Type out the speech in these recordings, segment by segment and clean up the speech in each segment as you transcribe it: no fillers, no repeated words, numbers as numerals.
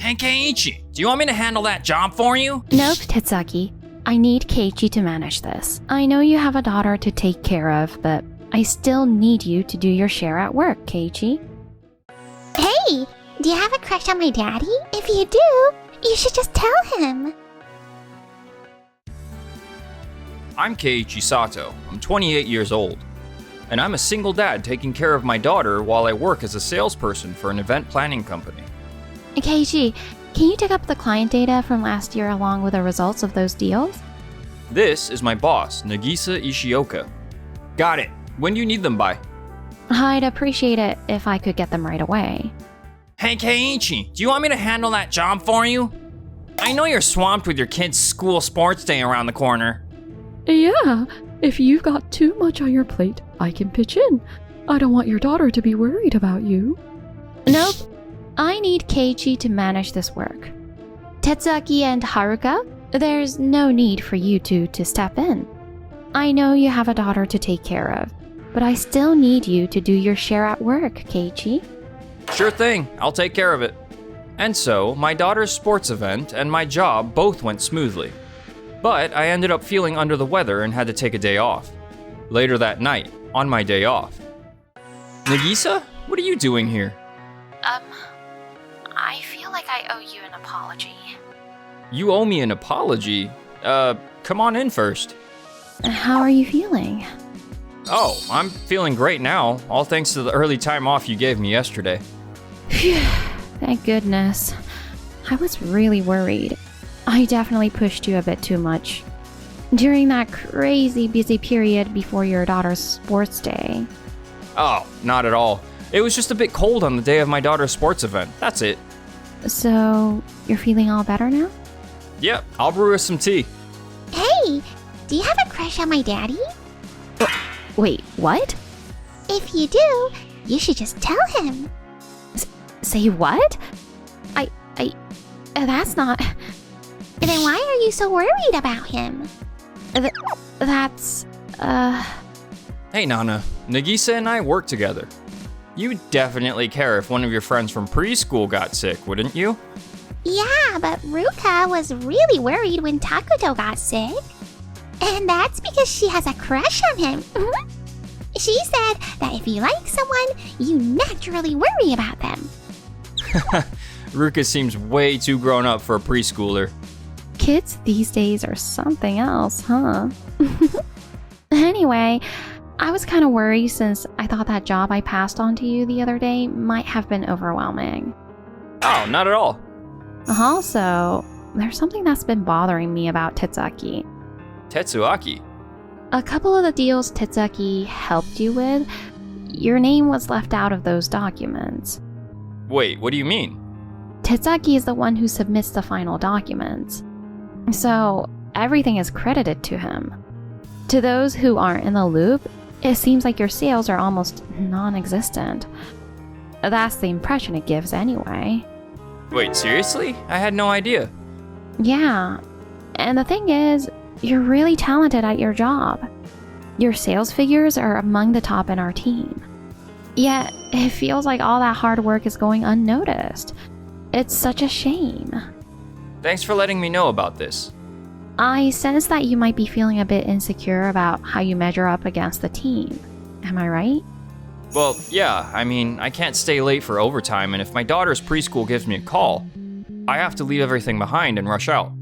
Hey Keiichi, do you want me to handle that job for you? Nope, Tetsuki. I need Keiichi to manage this. I know you have a daughter to take care of, but I still need you to do your share at work, Keiichi. Hey, do you have a crush on my daddy? If you do, you should just tell him. I'm Keiichi Sato. I'm 28 years old. And I'm a single dad taking care of my daughter while I work as a salesperson for an event planning company. Keiichi, can you dig up the client data from last year along with the results of those deals? This is my boss, Nagisa Ishioka. Got it. When do you need them by? I'd appreciate it if I could get them right away. Hey Keiichi, do you want me to handle that job for you? I know you're swamped with your kid's school sports day around the corner. Yeah, if you've got too much on your plate, I can pitch in. I don't want your daughter to be worried about you. Nope. I need Keiichi to manage this work. Tetsuki and Haruka, there's no need for you two to step in. I know you have a daughter to take care of, but I still need you to do your share at work, Keiichi. Sure thing, I'll take care of it. And so, my daughter's sports event and my job both went smoothly. But I ended up feeling under the weather and had to take a day off. Later that night, on my day off. Nagisa, what are you doing here? I feel like I owe you an apology. You owe me an apology? Come on in first. How are you feeling? Oh, I'm feeling great now, all thanks to the early time off you gave me yesterday. Phew, thank goodness. I was really worried. I definitely pushed you a bit too much. During that crazy busy period before your daughter's sports day. Oh, not at all. It was just a bit cold on the day of my daughter's sports event, that's it. So, you're feeling all better now? Yep, I'll brew us some tea. Hey, do you have a crush on my daddy? Wait, what? If you do, you should just tell him. Say what? That's not... Then why are you so worried about him? That's... Hey Nana, Nagisa and I work together. You'd definitely care if one of your friends from preschool got sick, wouldn't you? Yeah, but Ruka was really worried when Takuto got sick. And that's because she has a crush on him. She said that if you like someone, you naturally worry about them. Ruka seems way too grown up for a preschooler. Kids these days are something else, huh? Anyway, I was kind of worried since I thought that job I passed on to you the other day might have been overwhelming. Oh, not at all. Also, there's something that's been bothering me about Tetsuki. Tetsuaki? A couple of the deals Tetsuki helped you with, your name was left out of those documents. Wait, what do you mean? Tetsuki is the one who submits the final documents. So, everything is credited to him. To those who aren't in the loop, it seems like your sales are almost non-existent. That's the impression it gives anyway. Wait, seriously? I had no idea. Yeah, and the thing is, you're really talented at your job. Your sales figures are among the top in our team. Yet, it feels like all that hard work is going unnoticed. It's such a shame. Thanks for letting me know about this. I sense that you might be feeling a bit insecure about how you measure up against the team. Am I right? Well, yeah, I mean, I can't stay late for overtime, and if my daughter's preschool gives me a call, I have to leave everything behind and rush out.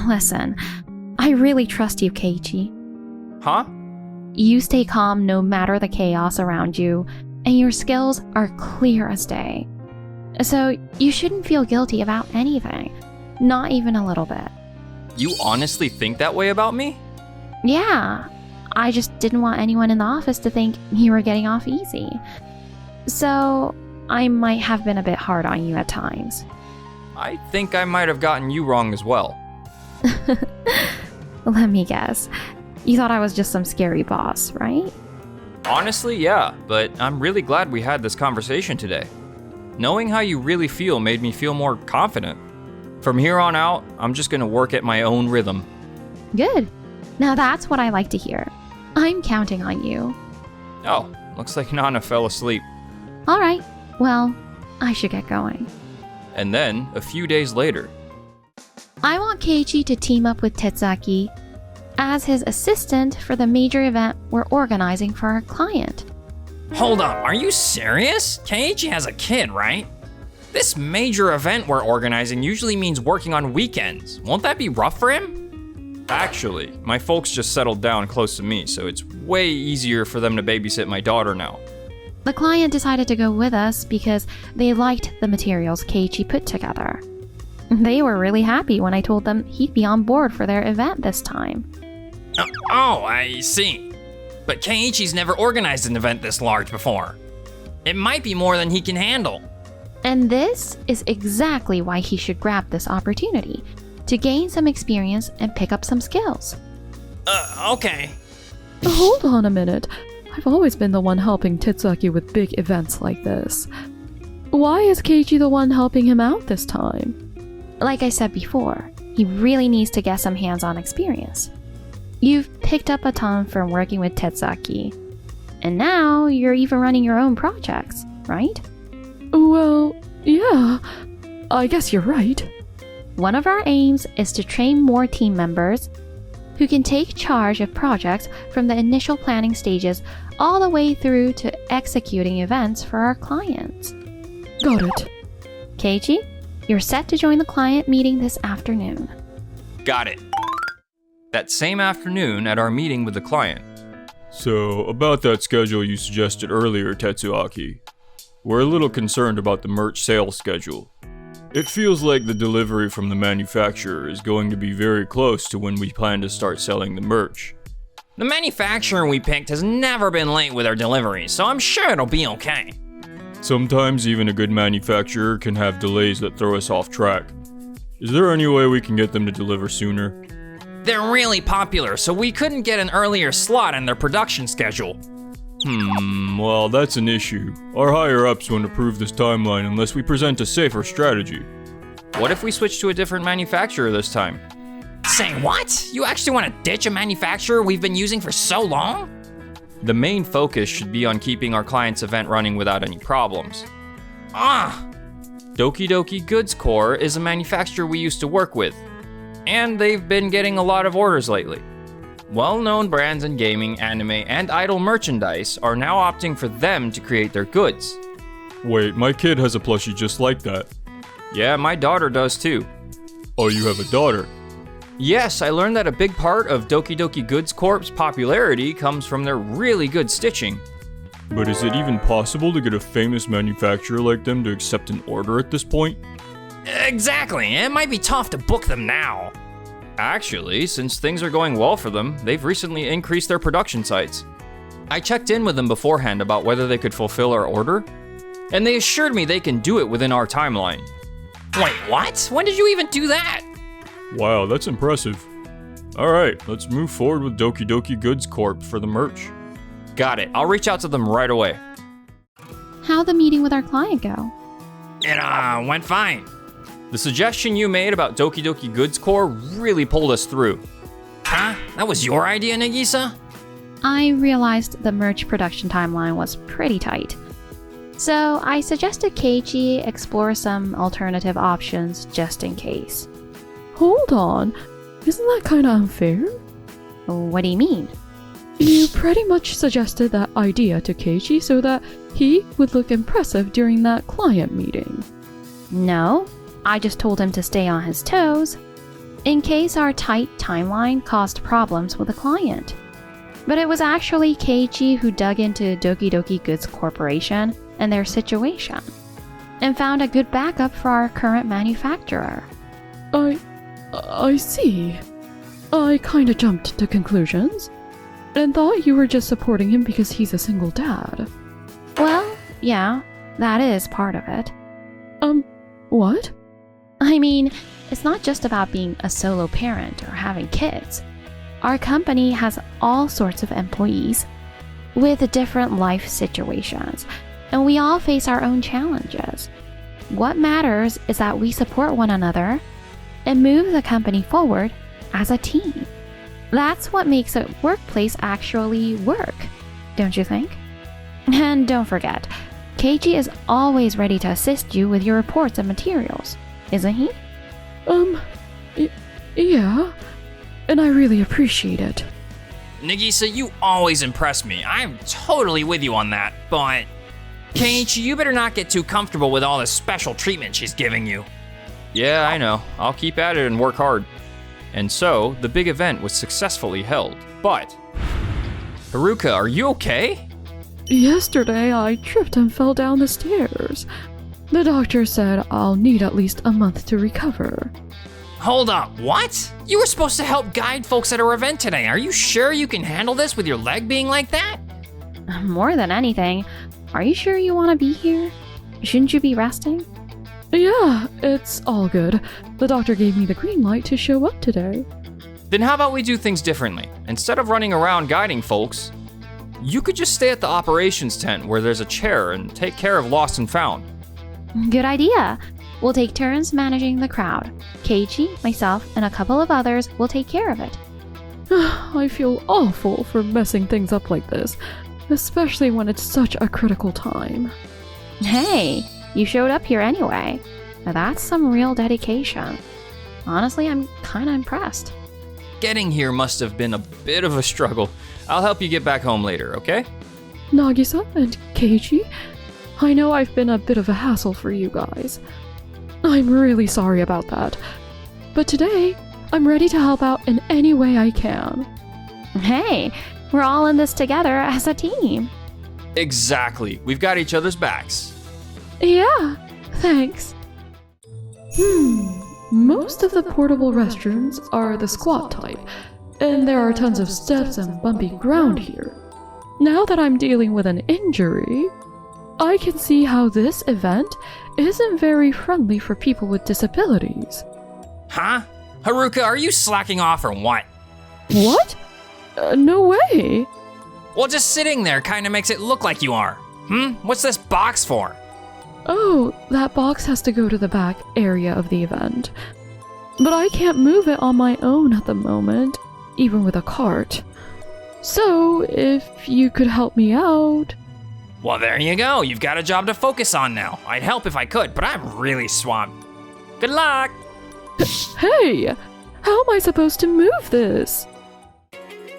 Listen, I really trust you, Keiichi. Huh? You stay calm no matter the chaos around you, and your skills are clear as day. So you shouldn't feel guilty about anything, not even a little bit. You honestly think that way about me? Yeah, I just didn't want anyone in the office to think you were getting off easy. So I might have been a bit hard on you at times. I think I might have gotten you wrong as well. Let me guess. You thought I was just some scary boss, right? Honestly, yeah, but I'm really glad we had this conversation today. Knowing how you really feel made me feel more confident. From here on out, I'm just gonna work at my own rhythm. Good. Now that's what I like to hear. I'm counting on you. Oh, looks like Nana fell asleep. All right. Well, I should get going. And then, a few days later, I want Keiichi to team up with Tetsuaki as his assistant for the major event we're organizing for our client. Hold up, are you serious? Keiichi has a kid, right? This major event we're organizing usually means working on weekends. Won't that be rough for him? Actually, my folks just settled down close to me, so it's way easier for them to babysit my daughter now. The client decided to go with us because they liked the materials Keiichi put together. They were really happy when I told them he'd be on board for their event this time. Oh, I see. But Keiichi's never organized an event this large before. It might be more than he can handle. And this is exactly why he should grab this opportunity, to gain some experience and pick up some skills. Okay. Hold on a minute. I've always been the one helping Tetsuaki with big events like this. Why is Keiichi the one helping him out this time? Like I said before, he really needs to get some hands-on experience. You've picked up a ton from working with Tetsuaki, and now you're even running your own projects, right? Well, yeah, I guess you're right. One of our aims is to train more team members who can take charge of projects from the initial planning stages all the way through to executing events for our clients. Got it. Keiichi, you're set to join the client meeting this afternoon. Got it. That same afternoon at our meeting with the client. So, about that schedule you suggested earlier, Tetsuaki. We're a little concerned about the merch sales schedule. It feels like the delivery from the manufacturer is going to be very close to when we plan to start selling the merch. The manufacturer we picked has never been late with our deliveries, so I'm sure it'll be okay. Sometimes even a good manufacturer can have delays that throw us off track. Is there any way we can get them to deliver sooner? They're really popular, so we couldn't get an earlier slot in their production schedule. Well, that's an issue. Our higher-ups won't approve this timeline unless we present a safer strategy. What if we switch to a different manufacturer this time? Say what? You actually want to ditch a manufacturer we've been using for so long? The main focus should be on keeping our client's event running without any problems. Doki Doki Goods Corps is a manufacturer we used to work with, and they've been getting a lot of orders lately. Well-known brands in gaming, anime, and idol merchandise are now opting for them to create their goods. Wait, my kid has a plushie just like that. Yeah, my daughter does too. Oh, you have a daughter? Yes, I learned that a big part of Doki Doki Goods Corp's popularity comes from their really good stitching. But is it even possible to get a famous manufacturer like them to accept an order at this point? Exactly, it might be tough to book them now. Actually, since things are going well for them, they've recently increased their production sites. I checked in with them beforehand about whether they could fulfill our order, and they assured me they can do it within our timeline. Wait, what? When did you even do that? Wow, that's impressive. Alright, let's move forward with Doki Doki Goods Corp for the merch. Got it, I'll reach out to them right away. How'd the meeting with our client go? It went fine. The suggestion you made about Doki Doki Goods Corps really pulled us through. Huh? That was your idea, Nagisa? I realized the merch production timeline was pretty tight. So I suggested Keiichi explore some alternative options just in case. Hold on. Isn't that kinda unfair? What do you mean? You pretty much suggested that idea to Keiichi so that he would look impressive during that client meeting. No, I just told him to stay on his toes in case our tight timeline caused problems with the client. But it was actually Keiichi who dug into Doki Doki Goods Corporation and their situation and found a good backup for our current manufacturer. I see. I kinda jumped to conclusions and thought you were just supporting him because he's a single dad. Well, yeah, that is part of it. What? I mean, it's not just about being a solo parent or having kids. Our company has all sorts of employees with different life situations, and we all face our own challenges. What matters is that we support one another and move the company forward as a team. That's what makes a workplace actually work, don't you think? And don't forget, Keiji is always ready to assist you with your reports and materials, isn't he? Yeah. And I really appreciate it. Nagisa, you always impress me. I'm totally with you on that, but... Keiichi, you better not get too comfortable with all the special treatment she's giving you. Yeah, I know. I'll keep at it and work hard. And so, the big event was successfully held, but... Haruka, are you okay? Yesterday, I tripped and fell down the stairs. The doctor said I'll need at least a month to recover. Hold up, what? You were supposed to help guide folks at our event today. Are you sure you can handle this with your leg being like that? More than anything, are you sure you want to be here? Shouldn't you be resting? Yeah, it's all good. The doctor gave me the green light to show up today. Then how about we do things differently? Instead of running around guiding folks, you could just stay at the operations tent where there's a chair and take care of lost and found. Good idea. We'll take turns managing the crowd. Keiji, myself, and a couple of others will take care of it. I feel awful for messing things up like this, especially when it's such a critical time. Hey, you showed up here anyway. Now that's some real dedication. Honestly, I'm kinda impressed. Getting here must have been a bit of a struggle. I'll help you get back home later, okay? Nagisa and Keiji, I know I've been a bit of a hassle for you guys. I'm really sorry about that. But today, I'm ready to help out in any way I can. Hey, we're all in this together as a team. Exactly. We've got each other's backs. Yeah, thanks. Most of the portable restrooms are the squat type, and there are tons of steps and bumpy ground here. Now that I'm dealing with an injury, I can see how this event isn't very friendly for people with disabilities. Huh? Haruka, are you slacking off or what? What? No way. Well, just sitting there kinda makes it look like you are. What's this box for? Oh, that box has to go to the back area of the event. But I can't move it on my own at the moment, even with a cart. So, if you could help me out... Well, there you go. You've got a job to focus on now. I'd help if I could, but I'm really swamped. Good luck! Hey! How am I supposed to move this?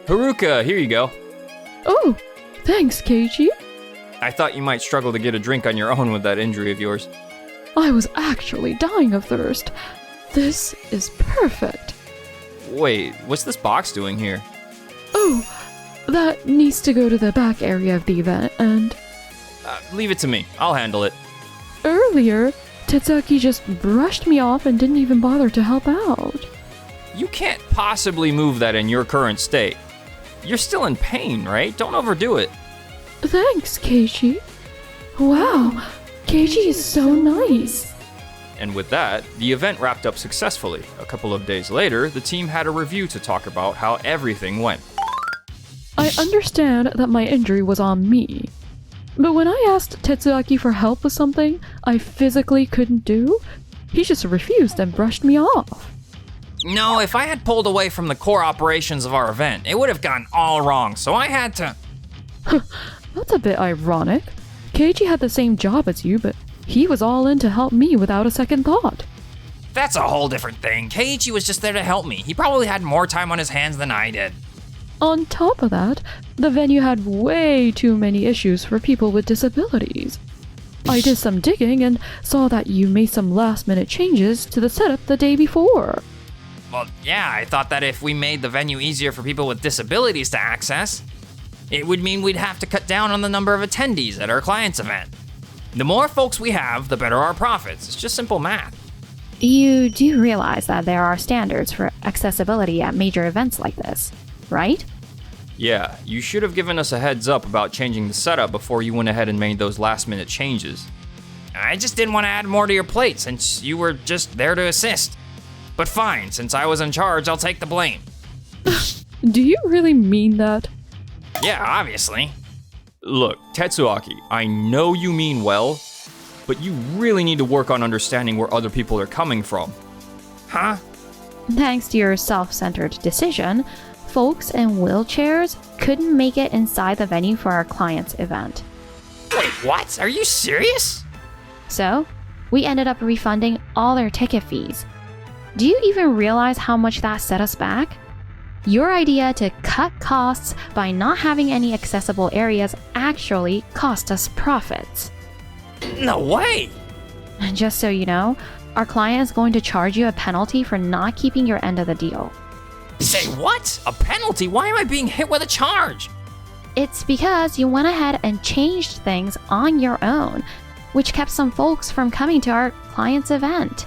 Haruka, here you go. Oh, thanks, Keiji. I thought you might struggle to get a drink on your own with that injury of yours. I was actually dying of thirst. This is perfect. Wait, what's this box doing here? Oh, that needs to go to the back area of the event, and... Leave it to me. I'll handle it. Earlier, Tetsuaki just brushed me off and didn't even bother to help out. You can't possibly move that in your current state. You're still in pain, right? Don't overdo it. Thanks, Keiji. Wow, Keiji is so nice. And with that, the event wrapped up successfully. A couple of days later, the team had a review to talk about how everything went. I understand that my injury was on me. But when I asked Tetsuaki for help with something I physically couldn't do, he just refused and brushed me off. No, if I had pulled away from the core operations of our event, it would have gone all wrong, so I had to... That's a bit ironic. Keiji had the same job as you, but he was all in to help me without a second thought. That's a whole different thing. Keiichi was just there to help me. He probably had more time on his hands than I did. On top of that, the venue had way too many issues for people with disabilities. I did some digging and saw that you made some last-minute changes to the setup the day before. Well, yeah, I thought that if we made the venue easier for people with disabilities to access, it would mean we'd have to cut down on the number of attendees at our client's event. The more folks we have, the better our profits. It's just simple math. You do realize that there are standards for accessibility at major events like this, right? Yeah, you should have given us a heads up about changing the setup before you went ahead and made those last-minute changes. I just didn't want to add more to your plate since you were just there to assist. But fine, since I was in charge, I'll take the blame. Do you really mean that? Yeah, obviously. Look, Tetsuaki, I know you mean well, but you really need to work on understanding where other people are coming from. Huh? Thanks to your self-centered decision, folks in wheelchairs couldn't make it inside the venue for our client's event. Wait, what? Are you serious? So, we ended up refunding all their ticket fees. Do you even realize how much that set us back? Your idea to cut costs by not having any accessible areas actually cost us profits. No way! And just so you know, our client is going to charge you a penalty for not keeping your end of the deal. Say what? A penalty? Why am I being hit with a charge? It's because you went ahead and changed things on your own, which kept some folks from coming to our client's event.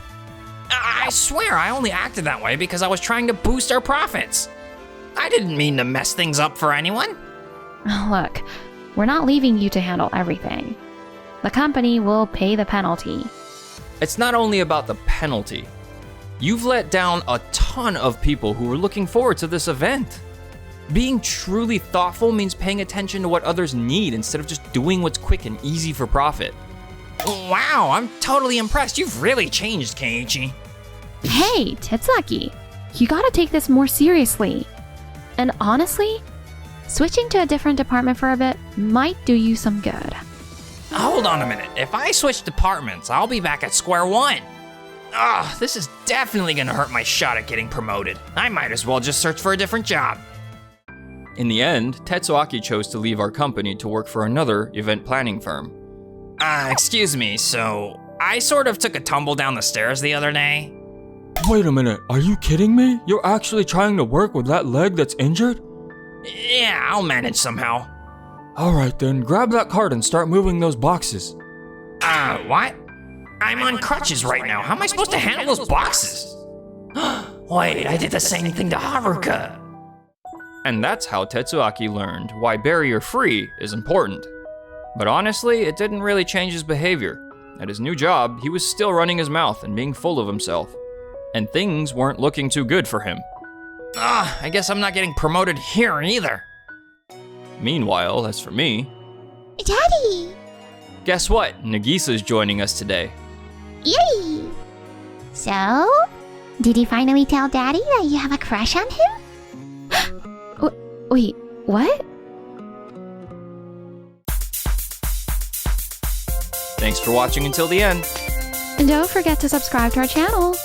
I swear I only acted that way because I was trying to boost our profits. I didn't mean to mess things up for anyone. Look, we're not leaving you to handle everything. The company will pay the penalty. It's not only about the penalty. You've let down a ton of people who were looking forward to this event. Being truly thoughtful means paying attention to what others need instead of just doing what's quick and easy for profit. Wow, I'm totally impressed. You've really changed, Keiichi. Hey, Tetsuaki, you gotta take this more seriously. And honestly, switching to a different department for a bit might do you some good. Hold on a minute. If I switch departments, I'll be back at square one. Ugh, this is definitely gonna hurt my shot at getting promoted. I might as well just search for a different job. In the end, Tetsuaki chose to leave our company to work for another event planning firm. Excuse me, so I sort of took a tumble down the stairs the other day. Wait a minute, are you kidding me? You're actually trying to work with that leg that's injured? Yeah, I'll manage somehow. Alright then, grab that cart and start moving those boxes. What? I'm on crutches right now. How am I supposed to handle those boxes? Wait, I did the same thing to Haruka. And that's how Tetsuaki learned why barrier-free is important. But honestly, it didn't really change his behavior. At his new job, he was still running his mouth and being full of himself. And things weren't looking too good for him. I guess I'm not getting promoted here either. Meanwhile, as for me... Daddy! Guess what? Nagisa's joining us today. Yay! So, did you finally tell Daddy that you have a crush on him? Wait, what? Thanks for watching until the end. And don't forget to subscribe to our channel.